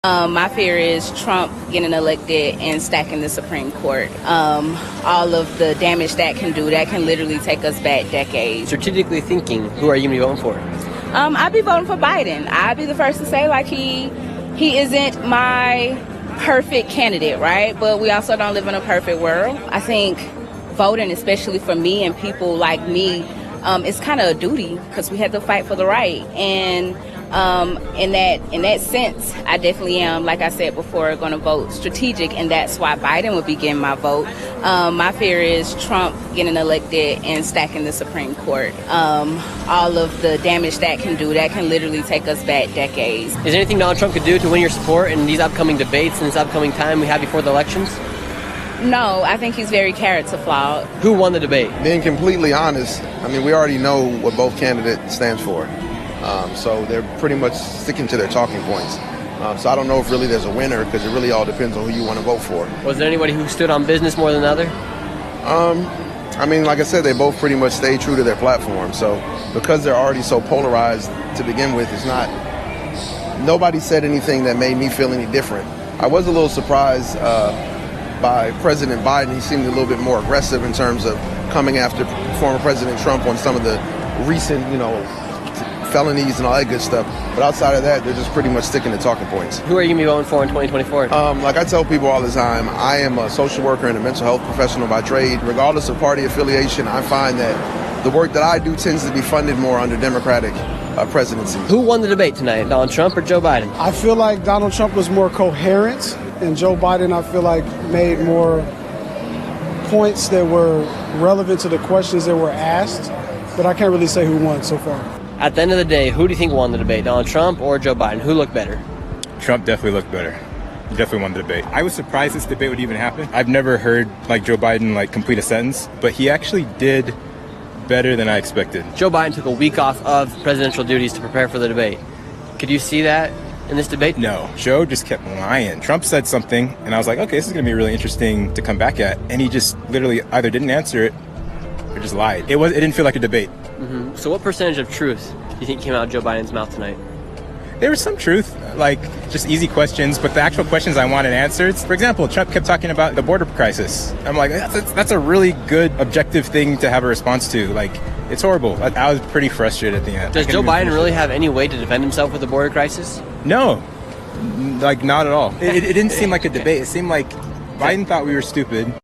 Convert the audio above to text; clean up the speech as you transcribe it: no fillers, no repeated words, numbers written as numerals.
My fear is Trump getting elected and stacking the Supreme Court. All of the damage that can do, that can literally take us back decades. Strategically thinking, who are you going to be voting for? I'd be voting for Biden. I'd be the first to say, like, he isn't my perfect candidate, right? But we also don't live in a perfect world. I think voting, especially for me and people like me, it's kind of a duty because we have to fight for the right. And in that sense, I definitely am, like I said before, going to vote strategic, and that's why Biden would be getting my vote. My fear is Trump getting elected and stacking the Supreme Court. All of the damage that can do, that can literally take us back decades. Is there anything Donald Trump could do to win your support in these upcoming debates and this upcoming time we have before the elections? No, I think he's very character flawed. Who won the debate? Being completely honest, I mean, we already know what both candidates stands for. So they're pretty much sticking to their talking points. So I don't know if really there's a winner because it really all depends on who you want to vote for. Was there anybody who stood on business more than the other? I mean, like I said, they both pretty much stay true to their platform. So because they're already so polarized to begin with, it's not, nobody said anything that made me feel any different. I was a little surprised by President Biden. He seemed a little bit more aggressive in terms of coming after former President Trump on some of the recent, felonies and all that good stuff. But outside of that, they're just pretty much sticking to talking points. Who are you going to be voting for in 2024? Like I tell people all the time, I am a social worker and a mental health professional by trade. Regardless of party affiliation, I find that the work that I do tends to be funded more under Democratic presidency. Who won the debate tonight, Donald Trump or Joe Biden? I feel like Donald Trump was more coherent, and Joe Biden, I feel like, made more points that were relevant to the questions that were asked, but I can't really say who won so far. At the end of the day, who do you think won the debate, Donald Trump or Joe Biden? Who looked better? Trump definitely looked better. He definitely won the debate. I was surprised this debate would even happen. I've never heard Joe Biden complete a sentence, but he actually did better than I expected. Joe Biden took a week off of presidential duties to prepare for the debate. Could you see that in this debate? No, Joe just kept lying. Trump said something, and I was like, okay, this is going to be really interesting to come back at. And he just literally either didn't answer it or just lied. It didn't feel like a debate. Mm-hmm. So what percentage of truth do you think came out of Joe Biden's mouth tonight? There was some truth, just easy questions, but the actual questions I wanted answered. For example, Trump kept talking about the border crisis. I'm like, that's a really good objective thing to have a response to. It's horrible. I was pretty frustrated at the end. Does Joe Biden really have any way to defend himself with the border crisis? No, not at all. It didn't seem like a debate. It seemed like Biden thought we were stupid.